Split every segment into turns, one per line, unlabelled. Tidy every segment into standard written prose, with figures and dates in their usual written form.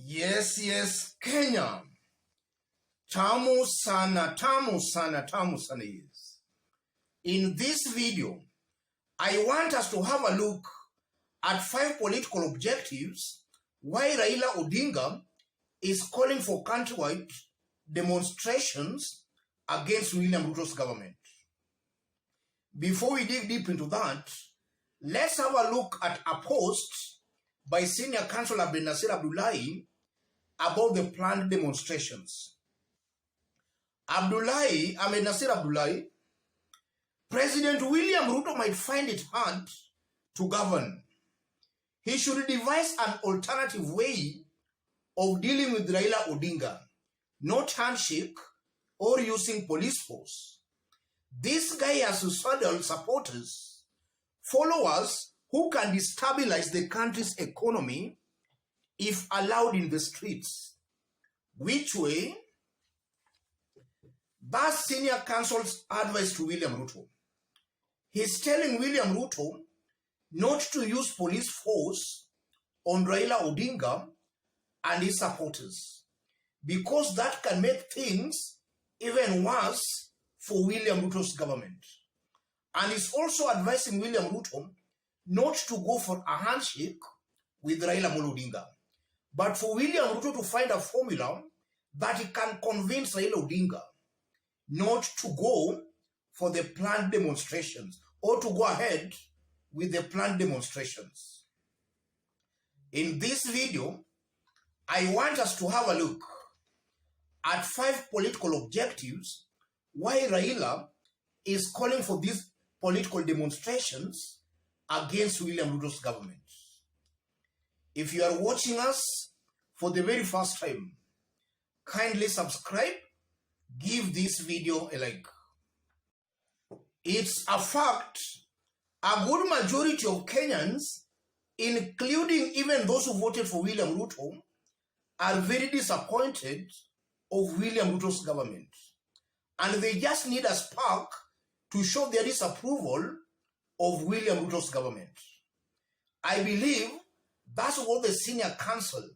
Yes, Kenya. Tamu sana yes. In this video, I want us to have a look at 5 political objectives why Raila Odinga is calling for countrywide demonstrations against William Ruto's government. Before we dig deep into that, let's have a look at a post by Senior Counsel Ahmednasir Abdullahi about the planned demonstrations. Ahmednasir Abdullahi, President William Ruto might find it hard to govern. He should devise an alternative way of dealing with Raila Odinga, not handshake or using police force. This guy has suicidal supporters, followers who can destabilize the country's economy if allowed in the streets. Which way? That's Senior Counsel's advice to William Ruto. He's telling William Ruto not to use police force on Raila Odinga and his supporters, because that can make things even worse for William Ruto's government. And he's also advising William Ruto not to go for a handshake with Raila Odinga, but for William Ruto to find a formula that he can convince Raila Odinga not to go for the planned demonstrations or to go ahead with the planned demonstrations. In this video, I want us to have a look at 5 political objectives why Raila is calling for these political demonstrations against William Ruto's government. If you are watching us for the very first time, kindly subscribe, give this video a like. It's a fact, a good majority of Kenyans, including even those who voted for William Ruto, are very disappointed of William Ruto's government. And they just need a spark to show their disapproval of William Ruto's government. I believe that's what the Senior Counsel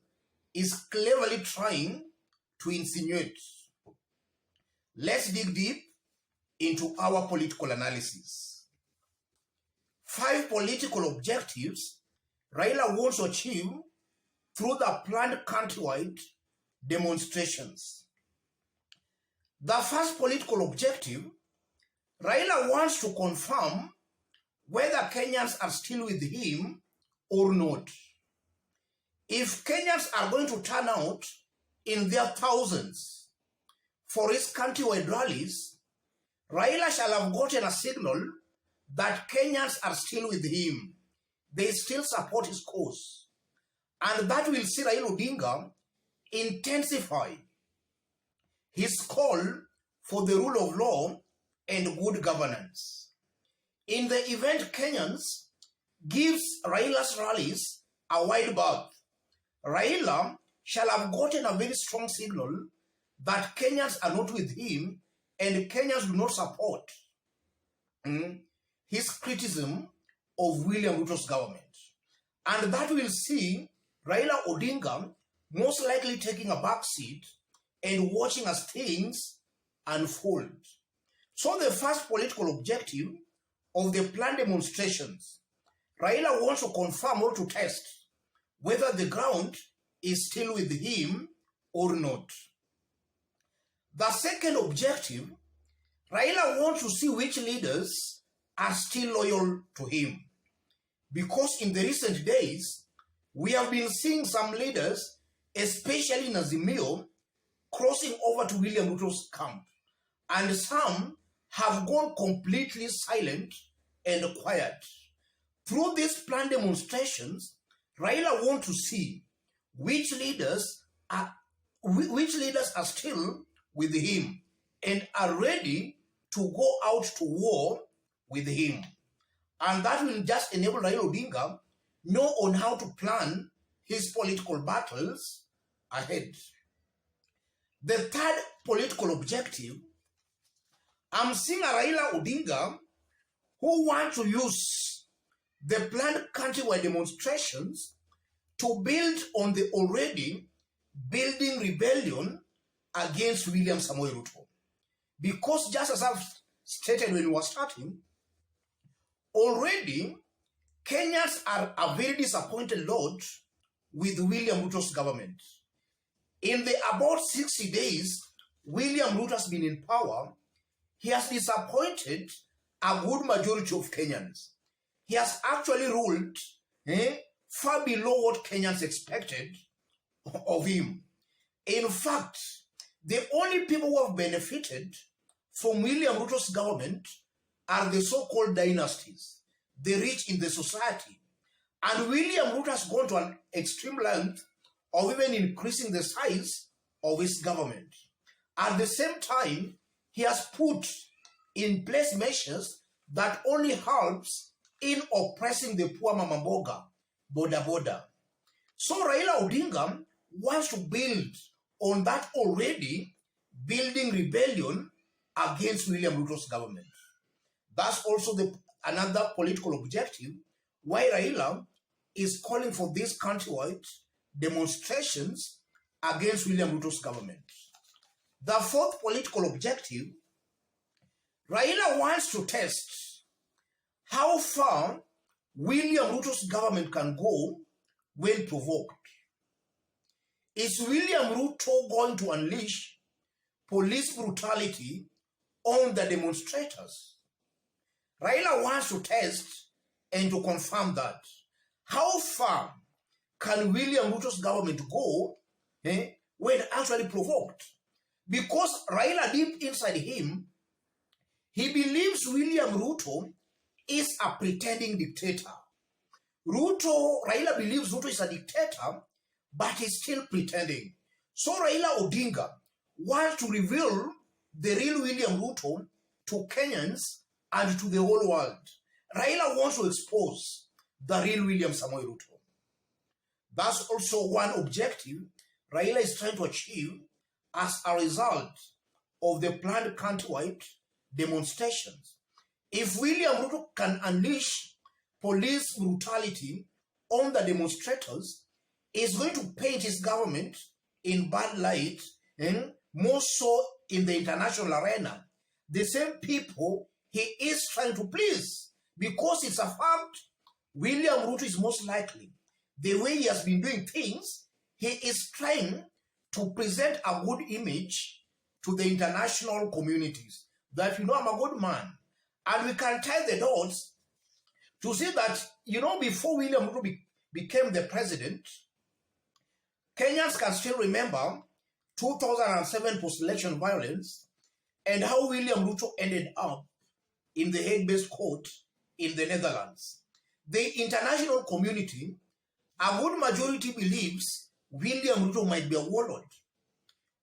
is cleverly trying to insinuate. Let's dig deep into our political analysis. 5 political objectives Raila wants to achieve through the planned countrywide demonstrations. The first political objective, Raila wants to confirm whether Kenyans are still with him or not. If Kenyans are going to turn out in their thousands for his countrywide rallies, Raila shall have gotten a signal that Kenyans are still with him. They still support his cause. And that will see Raila Odinga intensify his call for the rule of law and good governance. In the event Kenyans gives Raila's rallies a wide berth, Raila shall have gotten a very strong signal that Kenyans are not with him and Kenyans do not support his criticism of William Ruto's government. And that will see Raila Odinga most likely taking a back seat and watching as things unfold. So the first political objective of the planned demonstrations, Raila wants to confirm or to test whether the ground is still with him or not. The second objective, Raila wants to see which leaders are still loyal to him. Because in the recent days, we have been seeing some leaders, especially in Azimio, crossing over to William Ruto's camp. And some have gone completely silent and quiet. Through these planned demonstrations, Raila wants to see which leaders are still with him and are ready to go out to war with him. And that will just enable Raila Odinga know on how to plan his political battles ahead. The third political objective, I'm seeing a Raila Odinga who want to use the planned countrywide demonstrations to build on the already building rebellion against William Samoei Ruto. Because just as I've stated when we were starting, already Kenyans are a very disappointed lot with William Ruto's government. In the about 60 days William Ruto has been in power, he has disappointed a good majority of Kenyans. He has actually ruled far below what Kenyans expected of him. In fact, the only people who have benefited from William Ruto's government are the so-called dynasties, the rich in the society. And William Ruto has gone to an extreme length of even increasing the size of his government. At the same time, he has put in place measures that only helps in oppressing the poor mama mboga, boda. So Raila Odinga wants to build on that already, building rebellion against William Ruto's government. That's also another political objective why Raila is calling for these countrywide demonstrations against William Ruto's government. The fourth political objective, Raila wants to test how far William Ruto's government can go when provoked. Is William Ruto going to unleash police brutality on the demonstrators? Raila wants to test and to confirm that. How far can William Ruto's government go when actually provoked? Because Raila, deep inside him, he believes William Ruto is a pretending dictator. Raila believes Ruto is a dictator, but he's still pretending. So Raila Odinga wants to reveal the real William Ruto to Kenyans and to the whole world. Raila wants to expose the real William Samoei Ruto. That's also one objective Raila is trying to achieve as a result of the planned countrywide demonstrations. If William Ruto can unleash police brutality on the demonstrators, he's going to paint his government in bad light, and more so in the international arena. The same people he is trying to please, because it's a fact William Ruto is most likely, the way he has been doing things, he is trying to present a good image to the international communities that, I'm a good man. And we can tie the dots to see that, before William Ruto became the president, Kenyans can still remember 2007 post-election violence and how William Ruto ended up in the Hague-based court in the Netherlands. The international community, a good majority believes William Ruto might be a warlord.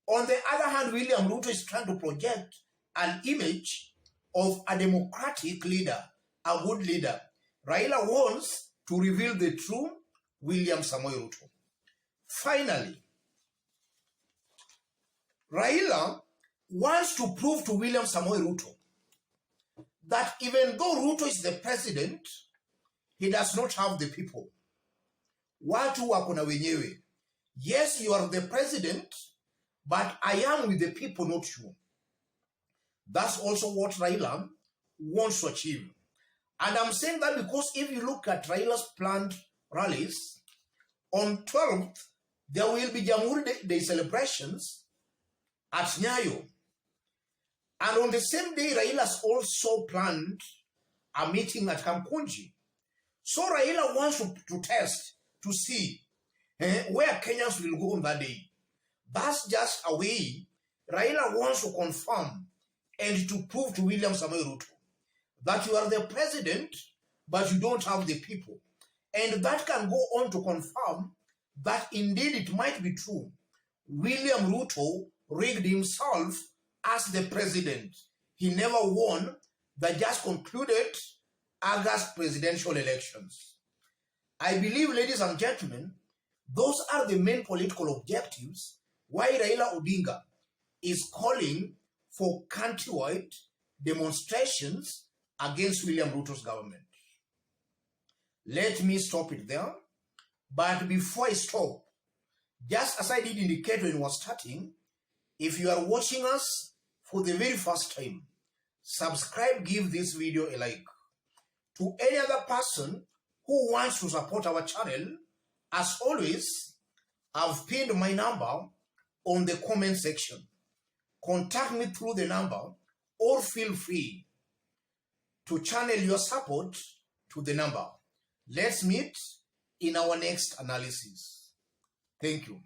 On the other hand, William Ruto is trying to project an image of a democratic leader, a good leader. Raila wants to reveal the true William Samoei Ruto. Finally, Raila wants to prove to William Samoei Ruto that even though Ruto is the president, he does not have the people. Watu wako na wenyewe. Yes, you are the president, but I am with the people, not you. That's also what Raila wants to achieve. And I'm saying that because if you look at Raila's planned rallies, on 12th, there will be Jamhuri Day celebrations at Nyayo. And on the same day, Raila's also planned a meeting at Kamkunji. So Raila wants to test, to see where Kenyans will go on that day. That's just a way Raila wants to confirm and to prove to William Samoei Ruto that you are the president, but you don't have the people. And that can go on to confirm that indeed it might be true. William Ruto rigged himself as the president. He never won the just concluded August presidential elections. I believe, ladies and gentlemen, those are the main political objectives why Raila Odinga is calling for countrywide demonstrations against William Ruto's government. Let me stop it there. But before I stop, Just as I did indicate when we were starting, if you are watching us for the very first time, subscribe, give this video a like. To any other person who wants to support our channel, as always, I've pinned my number on the comment section. Contact me through the number or feel free to channel your support to the number. Let's meet in our next analysis. Thank you.